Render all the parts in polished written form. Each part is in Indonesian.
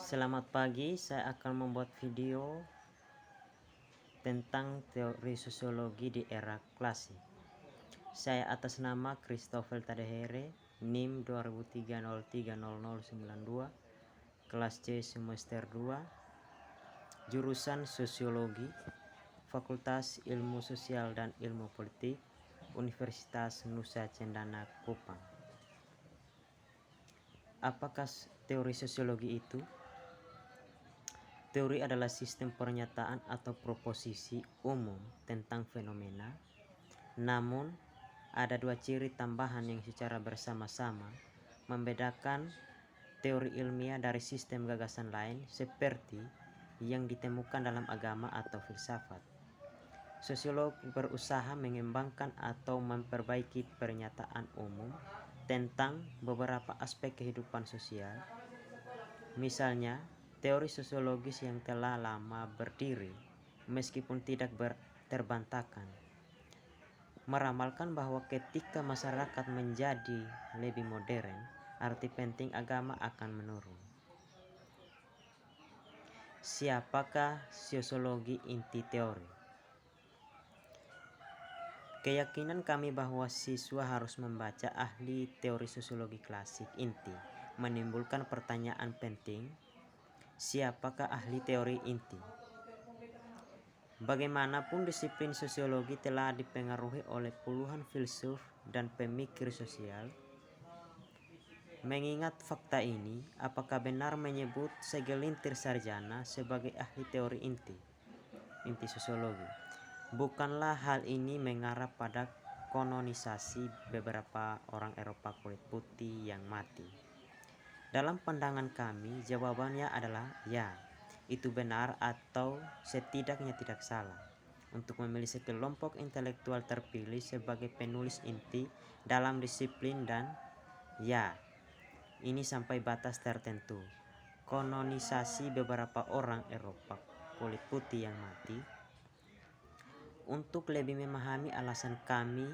Selamat pagi, saya akan membuat video tentang teori sosiologi di era klasik. Saya atas nama Christopher Tadehere, NIM 2003030092, kelas C semester 2, jurusan Sosiologi, Fakultas Ilmu Sosial dan Ilmu Politik, Universitas Nusa Cendana Kupang. Apakah teori sosiologi itu? Teori adalah sistem pernyataan atau proposisi umum tentang fenomena. Namun, ada dua ciri tambahan yang secara bersama-sama membedakan teori ilmiah dari sistem gagasan lain seperti yang ditemukan dalam agama atau filsafat. Sosiolog berusaha mengembangkan atau memperbaiki pernyataan umum tentang beberapa aspek kehidupan sosial. Misalnya, teori sosiologis yang telah lama berdiri, meskipun tidak terbantahkan, meramalkan bahwa ketika masyarakat menjadi lebih modern, arti penting agama akan menurun. Siapakah sosiologi inti teori? Keyakinan kami bahwa siswa harus membaca ahli teori sosiologi klasik inti menimbulkan pertanyaan penting. Siapakah ahli teori inti? Bagaimanapun disiplin sosiologi telah dipengaruhi oleh puluhan filsuf dan pemikir sosial. Mengingat fakta ini, apakah benar menyebut segelintir sarjana sebagai ahli teori inti sosiologi? Bukanlah hal ini mengarah pada kanonisasi beberapa orang Eropa kulit putih yang mati. Dalam pandangan kami, jawabannya adalah ya, itu benar atau setidaknya tidak salah untuk memilih sekelompok intelektual terpilih sebagai penulis inti dalam disiplin, dan ya, ini sampai batas tertentu. Kanonisasi beberapa orang Eropa kulit putih yang mati. Untuk lebih memahami alasan kami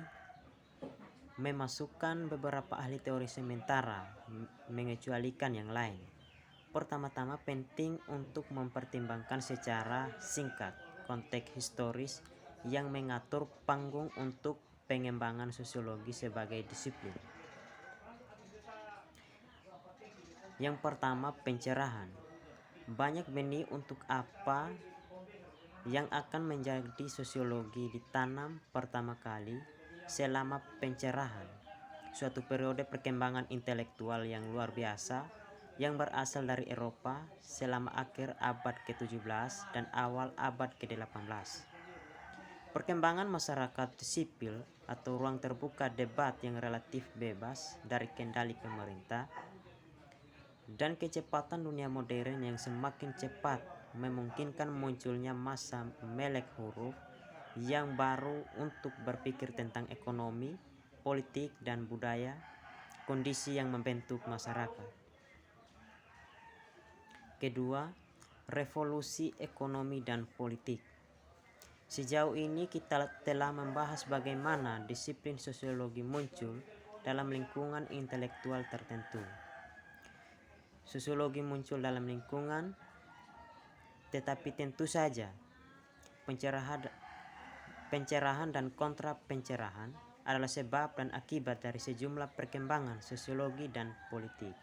memasukkan beberapa ahli teori sementara mengecualikan yang lain. Pertama-tama penting untuk mempertimbangkan secara singkat konteks historis yang mengatur panggung untuk pengembangan sosiologi sebagai disiplin. Yang pertama, pencerahan. Banyak benih untuk apa yang akan menjadi sosiologi ditanam pertama kali selama pencerahan, suatu periode perkembangan intelektual yang luar biasa yang berasal dari Eropa selama akhir abad ke-17 dan awal abad ke-18. Perkembangan masyarakat sipil atau ruang terbuka debat yang relatif bebas dari kendali pemerintah dan kecepatan dunia modern yang semakin cepat memungkinkan munculnya masa melek huruf yang baru untuk berpikir tentang ekonomi, politik, dan budaya, kondisi yang membentuk masyarakat. Kedua, revolusi ekonomi dan politik. Sejauh ini kita telah membahas bagaimana disiplin sosiologi muncul dalam lingkungan intelektual tertentu. Sosiologi muncul dalam lingkungan, tetapi tentu saja pencerahan dan kontra pencerahan adalah sebab dan akibat dari sejumlah perkembangan sosiologi dan politik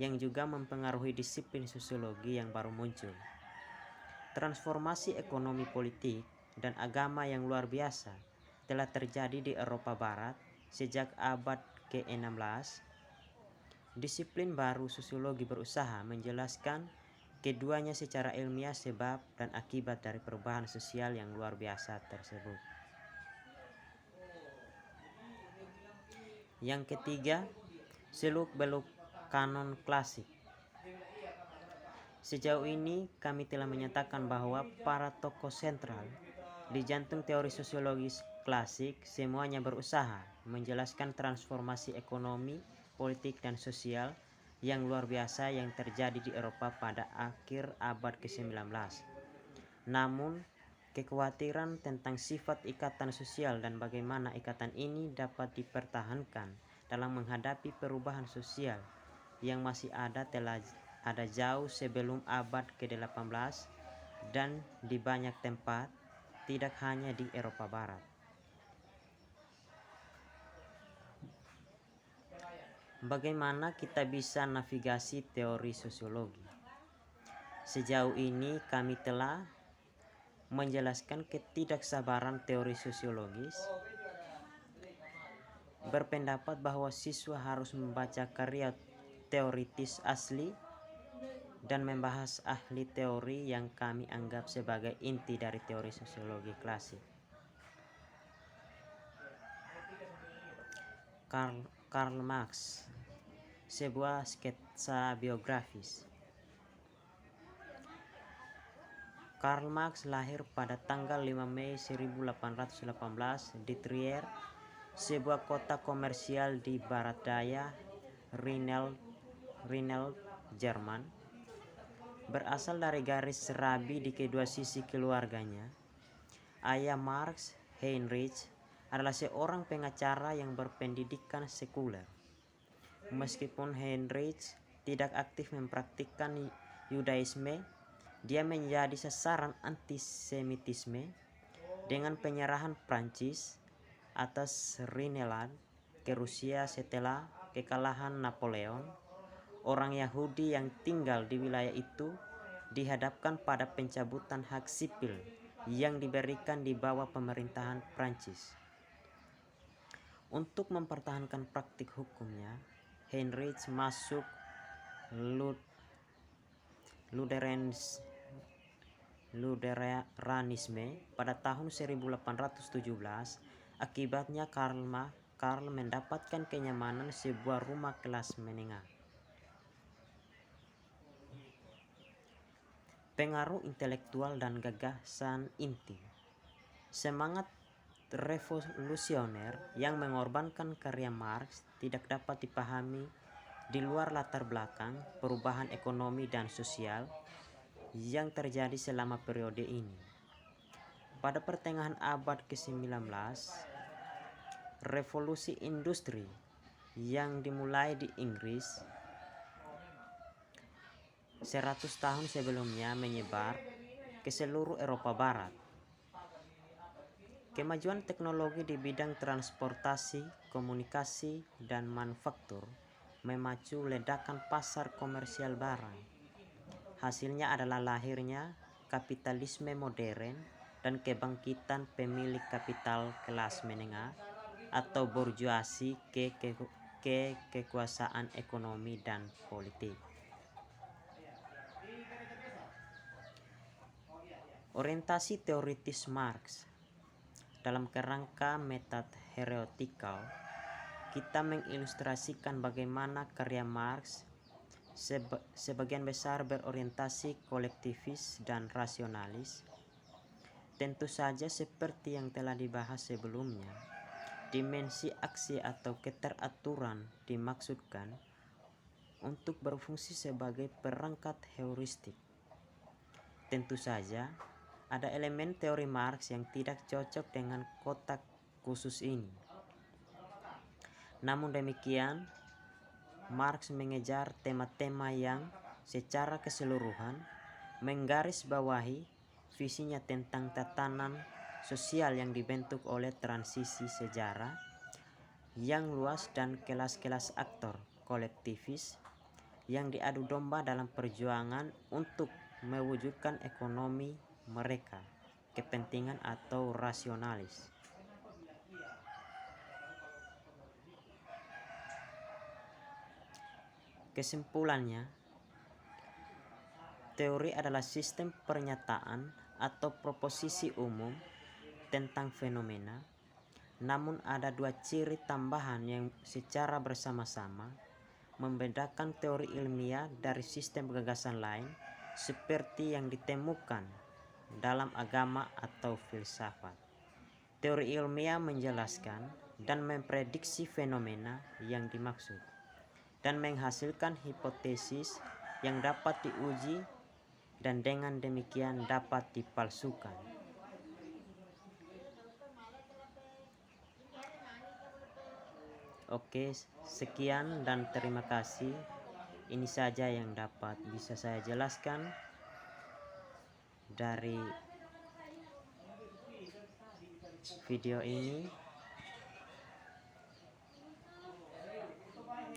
yang juga mempengaruhi disiplin sosiologi yang baru muncul. Transformasi ekonomi, politik, dan agama yang luar biasa telah terjadi di Eropa Barat sejak abad ke-16. Disiplin baru sosiologi berusaha menjelaskan keduanya secara ilmiah sebab dan akibat dari perubahan sosial yang luar biasa tersebut. Yang ketiga, seluk-beluk kanon klasik. Sejauh ini kami telah menyatakan bahwa para tokoh sentral di jantung teori sosiologis klasik semuanya berusaha menjelaskan transformasi ekonomi, politik, dan sosial yang luar biasa yang terjadi di Eropa pada akhir abad ke-19. Namun, kekhawatiran tentang sifat ikatan sosial dan bagaimana ikatan ini dapat dipertahankan dalam menghadapi perubahan sosial yang masih ada telah ada jauh sebelum abad ke-18 dan di banyak tempat, tidak hanya di Eropa Barat. Bagaimana kita bisa navigasi teori sosiologi? Sejauh ini kami telah menjelaskan ketidaksabaran teori sosiologis, berpendapat bahwa siswa harus membaca karya teoritis asli dan membahas ahli teori yang kami anggap sebagai inti dari teori sosiologi klasik. Karl Marx, sebuah sketsa biografis. Karl Marx lahir pada tanggal 5 Mei 1818 di Trier, sebuah kota komersial di barat daya Rhineland, Jerman. Berasal dari garis Rabi di kedua sisi keluarganya. Ayah Marx, Heinrich, adalah seorang pengacara yang berpendidikan sekuler. Meskipun Heinrich tidak aktif mempraktikkan Yudaisme, dia menjadi sasaran antisemitisme dengan penyerahan Prancis atas Rhineland ke Rusia setelah kekalahan Napoleon. Orang Yahudi yang tinggal di wilayah itu dihadapkan pada pencabutan hak sipil yang diberikan di bawah pemerintahan Prancis. Untuk mempertahankan praktik hukumnya, Heinrich masuk Luteranisme pada tahun 1817. Akibatnya Karl mendapatkan kenyamanan sebuah rumah kelas menengah. Pengaruh intelektual dan gagasan inti. Semangat revolusioner yang mengorbankan karya Marx tidak dapat dipahami di luar latar belakang perubahan ekonomi dan sosial yang terjadi selama periode ini. Pada pertengahan abad ke-19, revolusi industri yang dimulai di Inggris 100 tahun sebelumnya menyebar ke seluruh Eropa Barat. Kemajuan teknologi di bidang transportasi, komunikasi, dan manufaktur memacu ledakan pasar komersial barang. Hasilnya adalah lahirnya kapitalisme modern dan kebangkitan pemilik kapital kelas menengah atau bourgeoisie ke kekuasaan ekonomi dan politik. Orientasi teoritis Marx. Dalam kerangka metatheoretikal, kita mengilustrasikan bagaimana karya Marx sebagian besar berorientasi kolektivis dan rasionalis. Tentu saja seperti yang telah dibahas sebelumnya, dimensi aksi atau keteraturan dimaksudkan untuk berfungsi sebagai perangkat heuristik. Tentu saja, ada elemen teori Marx yang tidak cocok dengan kotak khusus ini. Namun demikian, Marx mengejar tema-tema yang secara keseluruhan menggarisbawahi visinya tentang tatanan sosial yang dibentuk oleh transisi sejarah yang luas dan kelas-kelas aktor kolektivis yang diadu domba dalam perjuangan untuk mewujudkan ekonomi mereka, kepentingan atau rasionalis. Kesimpulannya, teori adalah sistem pernyataan atau proposisi umum tentang fenomena, namun ada dua ciri tambahan yang secara bersama-sama membedakan teori ilmiah dari sistem gagasan lain seperti yang ditemukan dalam agama atau filsafat. Teori ilmiah menjelaskan dan memprediksi fenomena yang dimaksud dan menghasilkan hipotesis yang dapat diuji dan dengan demikian dapat dipalsukan. Oke, sekian dan terima kasih. Ini saja yang dapat bisa saya jelaskan dari video ini.